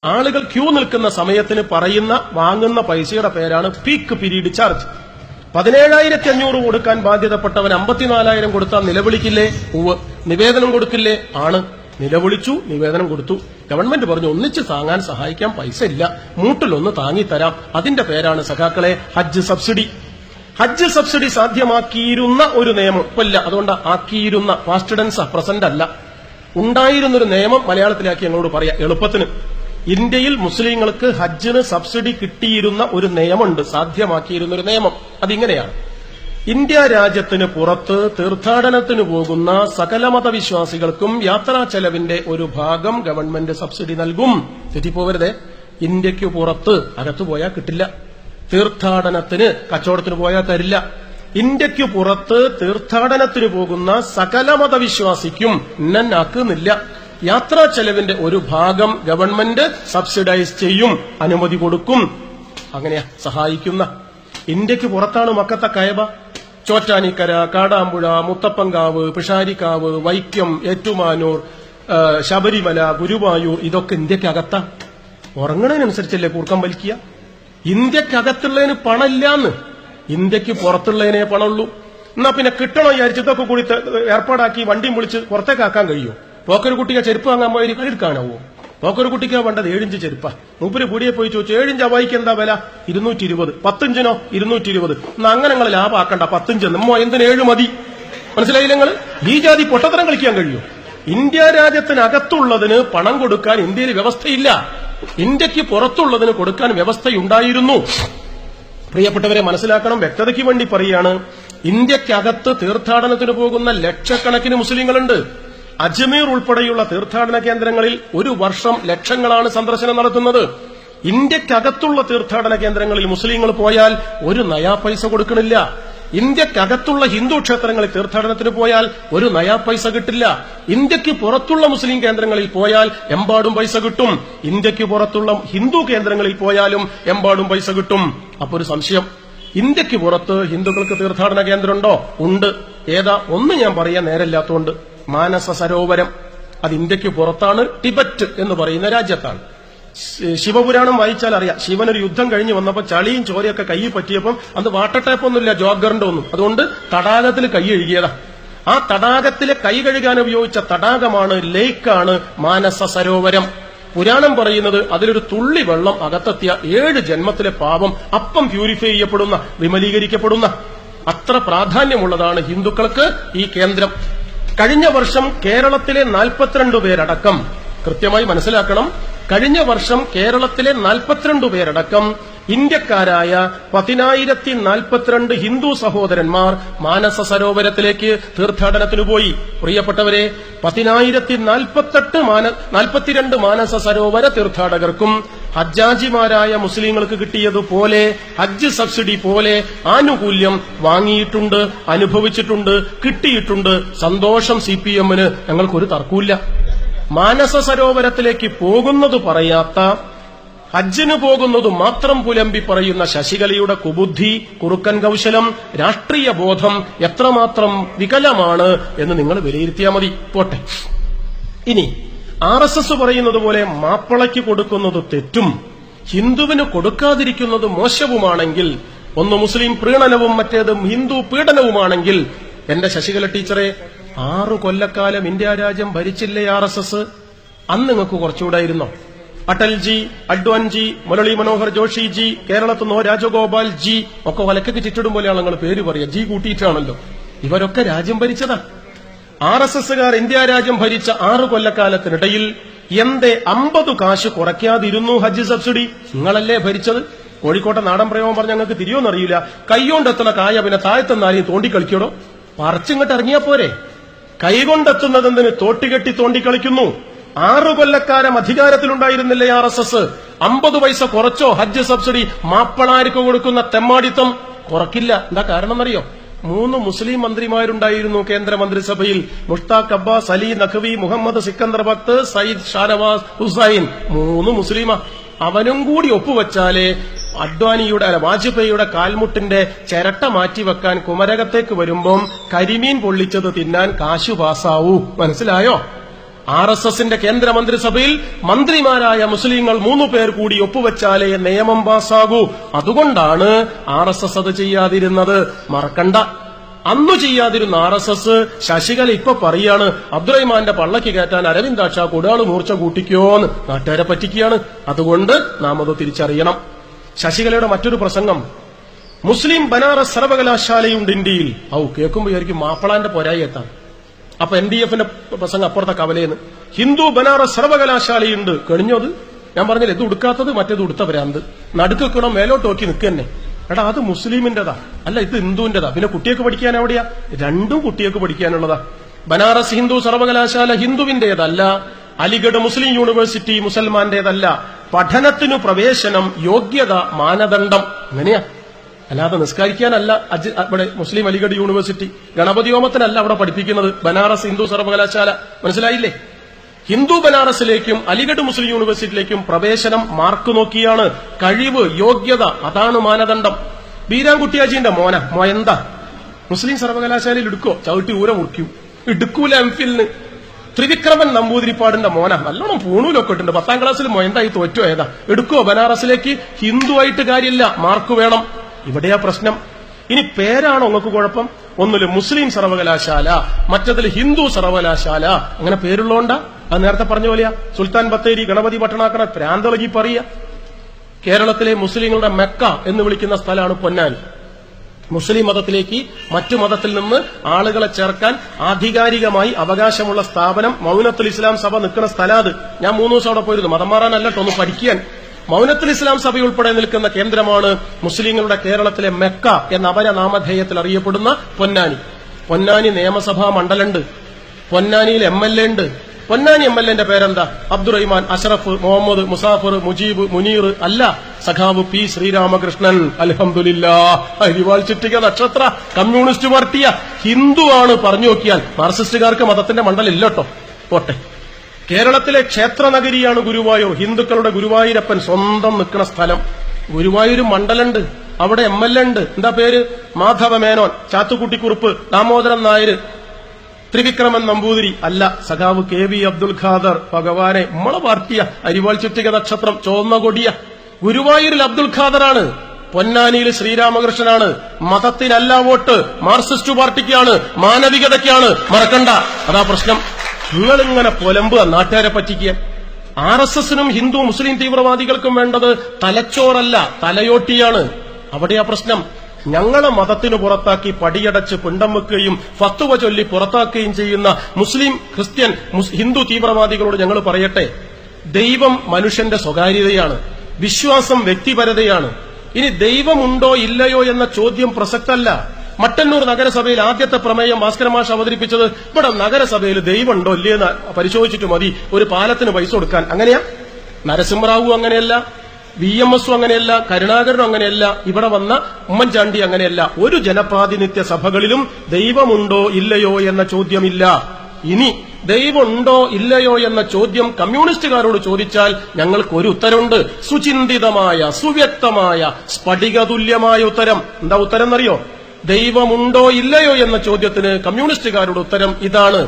ആളുകൾ ക്യൂ നിൽക്കുന്ന സമയത്തിന് വാങ്ങുന്ന പൈസയുടെ പേരാണ് പീക്ക് പീരീഡ് ചാർജ്. 17,500 കൊടുക്കാൻ ബാധ്യതപ്പെട്ടവൻ 54,000 കൊടുത്താൽ നിലവിളിക്കില്ലേ? നിവേദനം കൊടുക്കില്ലേ? ആണ്. നിലവിളിച്ചു, നിവേദനം കൊടുത്തു. ഗവൺമെന്റ് പറഞ്ഞു ഒന്നിച്ച് താങ്ങാൻ സഹായിക്കാൻ പൈസ ഇല്ല, മൂട്ടിലൊന്ന് താങ്ങിത്തരാം. അതിന്റെ പേരാണ് സഖാക്കളെ ഹജ്ജ് സബ്സിഡി. ഹജ്ജ് സബ്സിഡി സാധ്യമാക്കിയിരുന്ന ഒരു നിയമം ഇപ്പല്ല, അതുകൊണ്ട് ആക്കിയിരുന്ന പാസ്റ്റ് ടെൻസ് പ്രസന്റ് അല്ല. ഉണ്ടായിരുന്നൊരു നിയമം മലയാളത്തിലാക്കി ഞങ്ങളോട് പറയാം എളുപ്പത്തിന്. ഇന്ത്യയിൽ മുസ്ലിങ്ങൾക്ക് ഹജ്ജിന് സബ്സിഡി കിട്ടിയിരുന്ന ഒരു നിയമമുണ്ട്, സാധ്യമാക്കിയിരുന്ന ഒരു നിയമം. അതിങ്ങനെയാണ്: ഇന്ത്യ രാജ്യത്തിന് പുറത്ത് തീർത്ഥാടനത്തിന് പോകുന്ന സകല മതവിശ്വാസികൾക്കും യാത്രാ ചെലവിന്റെ ഒരു ഭാഗം ഗവൺമെന്റ് സബ്സിഡി നൽകും. തെറ്റിപ്പോവരുതേ, ഇന്ത്യക്ക് പുറത്ത്, അകത്തു പോയാൽ കിട്ടില്ല. തീർത്ഥാടനത്തിന് കച്ചവടത്തിന് പോയാൽ തരില്ല. ഇന്ത്യക്ക് പുറത്ത് തീർത്ഥാടനത്തിന് പോകുന്ന സകല മതവിശ്വാസിക്കും ഇന്നാക്കുന്നില്ല. യാത്രാ ചെലവിന്റെ ഒരു ഭാഗം ഗവൺമെന്റ് സബ്സിഡൈസ് ചെയ്യും, അനുമതി കൊടുക്കും. അങ്ങനെയാ സഹായിക്കുന്ന. ഇന്ത്യക്ക് പുറത്താണ് മക്കത്തെ കഅബ. ചോറ്റാനിക്കര, കാടാമ്പുഴ, മുത്തപ്പൻകാവ്, പിഷാരിക്കാവ്, വൈക്കം, ഏറ്റുമാനൂർ, ശബരിമല, ഗുരുവായൂർ, ഇതൊക്കെ ഇന്ത്യക്കകത്താ. ഉറങ്ങണതിനനുസരിച്ചല്ലേ കൂർക്കം വലിക്കുക. ഇന്ത്യക്കകത്തുള്ളതിന് പണമില്ലാന്ന്, ഇന്ത്യക്ക് പുറത്തുള്ളതിനെ പണമുള്ളൂ. എന്നാ പിന്നെ കിട്ടണോ വിചാരിച്ച് ഇതൊക്കെ കൂടി ഏർപ്പാടാക്കി വണ്ടിയും വിളിച്ച് പുറത്തേക്കാക്കാൻ കഴിയുമോ? പോക്കൊരു കുട്ടിക്ക് ചെരുപ്പ് വാങ്ങാൻ പോയി കളിയെടുക്കാനാവോ? പോക്കൊരു കുട്ടിക്ക് വേണ്ടത് 7 ഇഞ്ച് ചെരുപ്പാ. മൂപ്പര് പൊടിയെ പോയി ചോദിച്ചു 7 ഇഞ്ച് അവായിക്ക് എന്താ വില? 220. 10 ഇഞ്ചിനോ? 220. എന്നാ അങ്ങനെ നിങ്ങൾ ലാഭാക്കണ്ട, 10 ഇഞ്ച് നമ്മോ എന്തിന് 7 മതി. മനസ്സിലായില്ല നിങ്ങൾ? ഈ ജാതി പൊട്ടത്തരം കളിക്കാൻ കഴിയും? ഇന്ത്യ രാജ്യത്തിനകത്തുള്ളതിന് പണം കൊടുക്കാൻ ഇന്ത്യയിൽ വ്യവസ്ഥയില്ല. ഇന്ത്യക്ക് പുറത്തുള്ളതിന് കൊടുക്കാൻ വ്യവസ്ഥയുണ്ടായിരുന്നു. പ്രിയപ്പെട്ടവരെ മനസ്സിലാക്കണം, വ്യക്തതയ്ക്ക് വേണ്ടി പറയാണ്. ഇന്ത്യക്കകത്ത് തീർത്ഥാടനത്തിന് പോകുന്ന ലക്ഷക്കണക്കിന് മുസ്ലിങ്ങളുണ്ട്. അജ്മീർ ഉൾപ്പെടെയുള്ള തീർത്ഥാടന കേന്ദ്രങ്ങളിൽ ഒരു വർഷം ലക്ഷങ്ങളാണ് സന്ദർശനം നടത്തുന്നത്. ഇന്ത്യക്കകത്തുള്ള തീർത്ഥാടന കേന്ദ്രങ്ങളിൽ മുസ്ലിങ്ങൾ പോയാൽ ഒരു നയാ പൈസ കൊടുക്കണില്ല. ഇന്ത്യക്കകത്തുള്ള ഹിന്ദു ക്ഷേത്രങ്ങളിൽ തീർത്ഥാടനത്തിന് പോയാൽ ഒരു നയാ പൈസ കിട്ടില്ല. ഇന്ത്യക്ക് പുറത്തുള്ള മുസ്ലിം കേന്ദ്രങ്ങളിൽ പോയാൽ എമ്പാടും പൈസ കിട്ടും. ഇന്ത്യക്ക് പുറത്തുള്ള ഹിന്ദു കേന്ദ്രങ്ങളിൽ പോയാലും എമ്പാടും പൈസ കിട്ടും. അപ്പൊ ഒരു സംശയം, ഇന്ത്യക്ക് പുറത്ത് ഹിന്ദുക്കൾക്ക് തീർത്ഥാടന കേന്ദ്രമുണ്ടോ? ഉണ്ട്. ഏതാ? ഒന്ന് ഞാൻ പറയാൻ നേരമില്ലാത്തതുകൊണ്ട്. മാനസ സരോവരം. അത് ഇന്ത്യക്ക് പുറത്താണ്, ടിബറ്റ് എന്ന് പറയുന്ന രാജ്യത്താണ്. ശിവപുരാണം വായിച്ചാൽ അറിയാം, ശിവനൊരു യുദ്ധം കഴിഞ്ഞ് വന്നപ്പോൾ ചളിയും ചോരയൊക്കെ കൈ പറ്റിയപ്പം അന്ന് വാട്ടർ ടാപ്പൊന്നുമില്ല, ജോഗറിന്റെ ഒന്നും. അതുകൊണ്ട് തടാകത്തിൽ കൈ കഴുകിയതാ. ആ തടാകത്തിലെ കൈ കഴുകാൻ ഉപയോഗിച്ച തടാകമാണ്, ലേക്കാണ് മാനസ സരോവരം. പുരാണം പറയുന്നത് അതിലൊരു തുള്ളി വെള്ളം അകത്തെത്തിയ 7 ജന്മത്തിലെ പാപം അപ്പം പ്യൂരിഫൈ ചെയ്യപ്പെടുന്ന, വിമലീകരിക്കപ്പെടുന്ന, അത്ര പ്രാധാന്യമുള്ളതാണ് ഹിന്ദുക്കൾക്ക് ഈ കേന്ദ്രം. കഴിഞ്ഞ വർഷം കേരളത്തിലെ 42 പേരടക്കം, കൃത്യമായി മനസ്സിലാക്കണം, കഴിഞ്ഞ വർഷം കേരളത്തിലെ 42 പേരടക്കം ഇന്ത്യക്കാരായ 10,042 ഹിന്ദു സഹോദരന്മാർ മാനസ സരോവരത്തിലേക്ക് തീർത്ഥാടനത്തിനു പോയി. പ്രിയപ്പെട്ടവരെ, 10,042 മാനസ സരോവര തീർത്ഥാടകർക്കും ഹജ്ജാജിമാരായ മുസ്ലിങ്ങൾക്ക് കിട്ടിയതുപോലെ ഹജ്ജ് സബ്സിഡി പോലെ ആനുകൂല്യം വാങ്ങിയിട്ടുണ്ട്, അനുഭവിച്ചിട്ടുണ്ട്, കിട്ടിയിട്ടുണ്ട്. സന്തോഷം. CPM-ന് ഞങ്ങൾക്കൊരു തർക്കമില്ല. മാനസ സരോവരത്തിലേക്ക് പോകുന്നത് പറയാത്ത, ഹജ്ജിന് പോകുന്നത് മാത്രം പുലമ്പി പറയുന്ന ശശികലയുടെ കുബുദ്ധി, കുറുക്കൻ കൗശലം, രാഷ്ട്രീയ ബോധം എത്രമാത്രം വികലമാണ് എന്ന് നിങ്ങൾ വിലയിരുത്തിയാൽ മതി. പോട്ടെ. ഇനി RSS പറയുന്നത് പോലെ മാപ്പിളയ്ക്ക് കൊടുക്കുന്നത് തെറ്റും ഹിന്ദുവിന് കൊടുക്കാതിരിക്കുന്നത് മോശവുമാണെങ്കിൽ, ഒന്ന് മുസ്ലിം പ്രീണനവും മറ്റേത് ഹിന്ദു പീഡനവുമാണെങ്കിൽ, എന്റെ ശശികല ടീച്ചറെ, 6 കൊല്ലക്കാലം ഇന്ത്യ രാജ്യം ഭരിച്ചില്ലേ RSS? അന്ന് നിങ്ങൾക്ക് കുറച്ചുകൂടായിരുന്നോ? അടൽജി, അഡ്വാൻജി, മുരളി മനോഹർ ജോഷിജി, കേരളത്തിൽ നിന്നോ രാജഗോപാൽ ജി ഒക്കെ വലക്കൊക്കെ ചുറ്റിടും പോലെയാണ് നിങ്ങൾ പേര് പറയുക. ജി കൂട്ടിയിട്ടാണല്ലോ. ഇവരൊക്കെ രാജ്യം ഭരിച്ചതാ. RSSകാർ ഇന്ത്യ രാജ്യം ഭരിച്ച 6 കൊല്ലക്കാലത്തിനിടയിൽ എന്തേ 50 കാശ് കുറയ്ക്കാതിരുന്നു ഹജ്ജ് സബ്സിഡി? നിങ്ങളല്ലേ ഭരിച്ചത്. കോഴിക്കോട്ടെ നാടൻ പ്രയോഗം പറഞ്ഞ ഞങ്ങൾക്ക് തിരിയോന്നറിയില്ല. കൈകൊണ്ടെത്തുന്ന കായ പിന്നെ താഴത്തെന്നാരെയും തോണ്ടിക്കളിക്കണോ? പറിച്ചിങ്ങോട്ട് ഇറങ്ങിയാ പോരെ. കൈകൊണ്ടെത്തുന്നതെന്തിന് തോട്ടികെട്ടി തോണ്ടിക്കളിക്കുന്നു? 6 കൊല്ലക്കാലം അധികാരത്തിലുണ്ടായിരുന്നില്ലേ RSS? 50 പൈസ കുറച്ചോ ഹജ്ജ് സബ്സിഡി? മാപ്പിളാർക്ക് കൊടുക്കുന്ന തെമ്മാടിത്തം കുറക്കില്ല. എന്താ കാരണം അറിയോ? 3 മുസ്ലിം മന്ത്രിമാരുണ്ടായിരുന്നു കേന്ദ്രമന്ത്രിസഭയിൽ. മുഷ്താഖ് അബ്ബാസ്, അലി നഖ്വി, മുഹമ്മദ് സിക്കന്ദർ ഭക്ത്, സയ്യിദ് ഷാനവാസ് ഹുസൈൻ. 3 മുസ്ലിമാ. അവനും കൂടി ഒപ്പുവെച്ചാലേ വാജ്പേയിയുടെ കാൽമുട്ടിന്റെ ചിരട്ട മാറ്റിവെക്കാൻ കുമരകത്തേക്ക് വരുമ്പം കരിമീൻ പൊള്ളിച്ചത് തിന്നാൻ കാശു പാസാവൂ. മനസ്സിലായോ? RSSന്റെ കേന്ദ്രമന്ത്രിസഭയിൽ മന്ത്രിമാരായ മുസ്ലിങ്ങൾ 3 പേർ കൂടി ഒപ്പുവെച്ചാലേ നിയമം പാസ്സാകൂ. അതുകൊണ്ടാണ് RSS അത് ചെയ്യാതിരുന്നത്. മറക്കണ്ട, അന്നു ചെയ്യാതിരുന്ന RSS ശശികല ഇപ്പൊ പറയാണ് അബ്ദുറഹിമാന്റെ പള്ളക്ക് കയറ്റാൻ അരവിന്ദാക്ഷ കൊടാള് മൂർച്ച കൂട്ടിക്കോന്ന് നാട്ടുകാരെ പറ്റിക്കുകയാണ്. അതുകൊണ്ട് നാം അത് തിരിച്ചറിയണം. ശശികലയുടെ മറ്റൊരു പ്രസംഗം, മുസ്ലിം ബനാറസ് സർവകലാശാലയുണ്ട് ഇന്ത്യയിൽ. കേൾക്കുമ്പോ വിചാരിക്കും മാപ്പിളാന്റെ പൊരായെത്താണ്. അപ്പൊ NDFന്റെ പ്രസംഗം അപ്പുറത്തെ കവലയെന്ന്. ഹിന്ദു ബനാറസ് സർവകലാശാലയുണ്ട്. കഴിഞ്ഞത് ഞാൻ പറഞ്ഞില്ല, ഇത് ഉടുക്കാത്തത് മറ്റേത് ഉടുത്തവരാന്ത്. നടുക്കണം മേലോട്ട് നോക്കി നിൽക്കന്നെ. എടാ, അത് മുസ്ലിമിന്റെതാ, അല്ല ഇത് ഹിന്ദുവിന്റെതാ. പിന്നെ കുട്ടിയൊക്കെ പഠിക്കാൻ എവിടെയാ? രണ്ടും കുട്ടിയൊക്കെ പഠിക്കാനുള്ളതാ. ബനാറസ് ഹിന്ദു സർവകലാശാല ഹിന്ദുവിന്റേതല്ല, അലിഗഡ് മുസ്ലിം യൂണിവേഴ്സിറ്റി മുസൽമാന്റേതല്ല. പഠനത്തിനു പ്രവേശനം യോഗ്യത മാനദണ്ഡം. അങ്ങനെയാ, അല്ലാതെ നിസ്കരിക്കാനല്ല ഇവിടെ മുസ്ലിം അലിഗഡ് യൂണിവേഴ്സിറ്റി. ഗണപതി ഹോമത്തിനല്ല അവിടെ പഠിപ്പിക്കുന്നത് ബനാറസ് ഹിന്ദു സർവകലാശാല. മനസ്സിലായില്ലേ? ഹിന്ദു ബനാറസിലേക്കും അലിഗഡ് മുസ്ലിം യൂണിവേഴ്സിറ്റിയിലേക്കും പ്രവേശനം മാർക്ക് നോക്കിയാണ്. കഴിവ്, യോഗ്യത, അതാണ് മാനദണ്ഡം. ബീരാൻകുട്ടിയാജിന്റെ മോയന്താ മുസ്ലിം സർവകലാശാലയിൽ എടുക്കോ? ചവിട്ടി ഊര മുറിക്കും. എടുക്കൂല എംഫിലിന്. ത്രിവിക്രമൻ നമ്പൂതിരിപ്പാടിന്റെ മോന നല്ലോണം പൂണൂലൊക്കെ ഇട്ടുണ്ട്. 10ാം ക്ലാസ്സിൽ മൊയന്തായി തോറ്റോ ഏതാ? എടുക്കോ ബനാറസിലേക്ക്? ഹിന്ദു ആയിട്ട് കാര്യമില്ല, മാർക്ക് വേണം. ഇവിടെയാ പ്രശ്നം. ഇനി പേരാണോ നിങ്ങൾക്ക് കുഴപ്പം? ഒന്നില് മുസ്ലിം സർവകലാശാല, മറ്റതിൽ ഹിന്ദു സർവകലാശാല. അങ്ങനെ പേരുള്ളോണ്ടാ? അത് നേരത്തെ പറഞ്ഞ പോലെയാ. സുൽത്താൻ ബത്തേരി, ഗണപതി പട്ടണാക്കണ പ്രാന്തളകി പറയുക. കേരളത്തിലെ മുസ്ലിങ്ങളുടെ മെക്ക എന്ന് വിളിക്കുന്ന സ്ഥലമാണ് പൊന്നാനി. മുസ്ലിം മതത്തിലേക്ക് മറ്റു മതത്തിൽ നിന്ന് ആളുകളെ ചേർക്കാൻ ആധികാരികമായി അവകാശമുള്ള സ്ഥാപനം മൗനത്തുൽ ഇസ്ലാം സഭ നിൽക്കുന്ന സ്ഥലം. അത് ഞാൻ 3 ദിവസം അവിടെ പോയിരുന്നു. മതം മാറാനല്ല, ഒന്ന് പഠിക്കാൻ. മൗനത്തുൽ ഇസ്ലാം സഭ ഉൾപ്പെടെ നിൽക്കുന്ന കേന്ദ്രമാണ് മുസ്ലിങ്ങളുടെ കേരളത്തിലെ മെക്ക എന്ന അപരനാമധേയത്തിൽ അറിയപ്പെടുന്ന പൊന്നാനി. പൊന്നാനി നിയമസഭാ മണ്ഡലമുണ്ട്. പൊന്നാനിയിൽ MLA ഉണ്ട്. പൊന്നാനി MLAന്റെ പേരെന്താ? അബ്ദുറഹിമാൻ, അഷറഫ്, മുഹമ്മദ്, മുസാഫർ, മുജീബ്, മുനീർ അല്ല, സഖാവ് P. ശ്രീരാമകൃഷ്ണൻ. അൽഹംദുലില്ലാഹ്. അരിവാൾ ചുറ്റിക നക്ഷത്ര കമ്മ്യൂണിസ്റ്റ് പാർട്ടിയ ഹിന്ദുവാണ്. പറഞ്ഞു നോക്കിയാൽ മാർക്സിസ്റ്റുകാർക്ക് മതത്തിന്റെ മണ്ഡലം ഇല്ലട്ടോ. പോട്ടെ. കേരളത്തിലെ ക്ഷേത്രനഗരിയാണ് ഗുരുവായൂർ. ഹിന്ദുക്കളുടെ ഗുരുവായൂരപ്പൻ സ്വന്തം നിൽക്കുന്ന സ്ഥലം. ഗുരുവായൂർ മണ്ഡലമുണ്ട്. അവിടെ MLA ഉണ്ട്. എന്താ പേര്? മാധവ മേനോൻ, ചാത്തുക്കുട്ടിക്കുറുപ്പ്, ദാമോദരൻ നായർ, ത്രിവിക്രമൻ നമ്പൂതിരി അല്ല, സഖാവ് KV അബ്ദുൽ ഖാദർ. ഭഗവാനെ, നമ്മളെ പാർട്ടിയ അരിവാൾ ചുറ്റിക നക്ഷത്രം ചുവന്ന കൊടിയ. ഗുരുവായൂരിൽ അബ്ദുൽ ഖാദറാണ്, പൊന്നാനിയിൽ ശ്രീരാമകൃഷ്ണനാണ്. മതത്തിനല്ല വോട്ട്, മാർക്സിസ്റ്റ് പാർട്ടിക്കാണ്, മാനവികതയ്ക്കാണ്. മറക്കണ്ട, അതാ പ്രശ്നം. നിങ്ങളിങ്ങനെ പൊലമ്പുക നാട്ടുകാരെ പറ്റിക്കുക. RSSനും ഹിന്ദു മുസ്ലിം തീവ്രവാദികൾക്കും വേണ്ടത് തലച്ചോറല്ല, തലയോട്ടിയാണ്. അവിടെയാ പ്രശ്നം. ഞങ്ങളെ മതത്തിന് പുറത്താക്കി പടിയടച്ച് പിണ്ടം വെക്കുകയും ഫത്വ ചൊല്ലി പുറത്താക്കുകയും ചെയ്യുന്ന മുസ്ലിം, ക്രിസ്ത്യൻ, ഹിന്ദു തീവ്രവാദികളോട് ഞങ്ങൾ പറയട്ടെ, ദൈവം മനുഷ്യന്റെ സ്വകാര്യതയാണ്, വിശ്വാസം വ്യക്തിപരതയാണ്. ഇനി ദൈവമുണ്ടോ ഇല്ലയോ എന്ന ചോദ്യം പ്രസക്തല്ല. മട്ടന്നൂർ നഗരസഭയിൽ ആദ്യത്തെ പ്രമേയം ഭാസ്കരൻ മാഷ് അവതരിപ്പിച്ചത് ഇവിടെ നഗരസഭയിൽ ദൈവമുണ്ടോ ഇല്ലയെന്ന് പരിശോധിച്ചിട്ട് മതി ഒരു പാലത്തിന് പൈസ കൊടുക്കാൻ. അങ്ങനെയാ? നരസിംഹറാവു അങ്ങനെയല്ല, VMS അങ്ങനെയല്ല, കരുണാകരനും അങ്ങനെയല്ല, ഇവിടെ വന്ന ഉമ്മൻചാണ്ടി അങ്ങനെയല്ല. ഒരു ജനപ്രാതിനിധ്യ സഭകളിലും ദൈവമുണ്ടോ ഇല്ലയോ എന്ന ചോദ്യമില്ല. ഇനി ദൈവമുണ്ടോ ഇല്ലയോ എന്ന ചോദ്യം കമ്മ്യൂണിസ്റ്റുകാരോട് ചോദിച്ചാൽ ഞങ്ങൾക്ക് ഒരു ഉത്തരമുണ്ട്. സുചിന്തിതമായ, സുവ്യക്തമായ, സ്ഫടികതുല്യമായ ഉത്തരം. എന്താ ഉത്തരം എന്നറിയോ? ദൈവമുണ്ടോ ഇല്ലയോ എന്ന ചോദ്യത്തിന് കമ്മ്യൂണിസ്റ്റുകാരുടെ ഉത്തരം ഇതാണ്: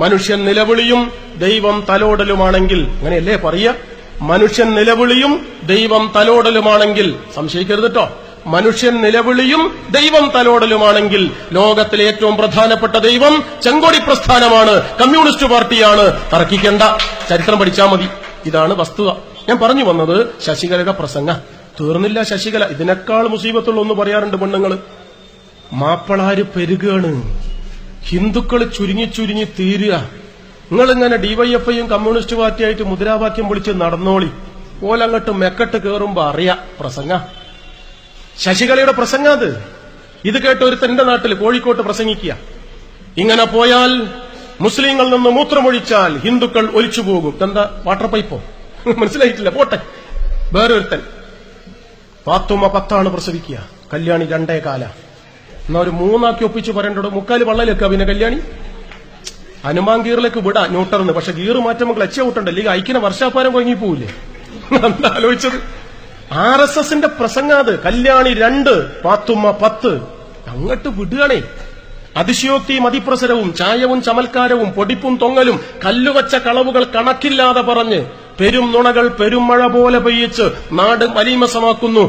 മനുഷ്യൻ നിലവിളിയും ദൈവം തലോടലുമാണെങ്കിൽ. അങ്ങനെയല്ലേ പറയുക? മനുഷ്യൻ നിലവിളിയും ദൈവം തലോടലുമാണെങ്കിൽ. സംശയിക്കരുത് കേട്ടോ. മനുഷ്യൻ നിലവിളിയും ദൈവം തലോടലുമാണെങ്കിൽ ലോകത്തിലെ ഏറ്റവും പ്രധാനപ്പെട്ട ദൈവം ചെങ്കോടി പ്രസ്ഥാനമാണ്, കമ്മ്യൂണിസ്റ്റ് പാർട്ടിയാണ്. തർക്കിക്കേണ്ട, ചരിത്രം പഠിച്ചാൽ മതി. ഇതാണ് വസ്തുത. ഞാൻ പറഞ്ഞു വന്നത് ശശികലയുടെ പ്രസംഗ തീർന്നില്ല. ശശികല ഇതിനേക്കാൾ മുസീബത്തുള്ള ഒന്ന് പറയാറുണ്ട്. പെണ്ണുങ്ങൾ മാപ്പിളാര് പെരുകാണ്, ഹിന്ദുക്കൾ ചുരുങ്ങി ചുരുങ്ങി തീരുക. നിങ്ങളിങ്ങനെ DYFIയും കമ്മ്യൂണിസ്റ്റ് പാർട്ടിയായിട്ട് മുദ്രാവാക്യം വിളിച്ച് നടന്നോളി. ഓലങ്ങട്ട് മെക്കട്ട് കയറുമ്പോ അറിയാ പ്രസംഗ. ശശികലയുടെ പ്രസംഗ അത്. ഇത് കേട്ട് ഒരുത്തന്റെ നാട്ടിൽ കോഴിക്കോട്ട് പ്രസംഗിക്കുക. ഇങ്ങനെ പോയാൽ മുസ്ലിങ്ങളിൽ നിന്ന് മൂത്രമൊഴിച്ചാൽ ഹിന്ദുക്കൾ ഒലിച്ചുപോകും. എന്താ വാട്ടർ പൈപ്പോ? മനസ്സിലായിട്ടില്ല. പോട്ടെ. വേറൊരുത്തൻ പാത്തുമ്മ 10 പ്രസവിക്കുക, കല്യാണി 2.25. എന്നാ ഒരു 3 ഒപ്പിച്ച് പറയേണ്ടോ? 3 വള്ളയിലേക്കാ പിന്നെ കല്യാണി. ഹനുമാൻ ഗീറിലേക്ക് വിടാ ന്യൂട്ടർന്ന്. പക്ഷെ ഗീറ് മാറ്റുമ്പോൾ ക്ലച്ച് ഔട്ടുണ്ടല്ലോ. ഈ ഐക്കിനെ വർഷാപ്പാരം കൊങ്ങിപ്പോവില്ലേ? എന്താ ആലോചിച്ചത്? RSSന്റെ പ്രസംഗം അത്. കല്യാണി 2, പാത്തുമ്മ 10. അങ്ങോട്ട് വിടുകയാണേ. അതിശയോക്തിയും അതിപ്രസരവും ചായവും ചമൽക്കാരവും പൊടിപ്പും തൊങ്ങലും കല്ലുവച്ച കളവുകൾ കണക്കില്ലാതെ പറഞ്ഞ് പെരും നുണകൾ പെരുമഴ പോലെ പെയ്യിച്ച് നാട് മലീമസമാക്കുന്നു.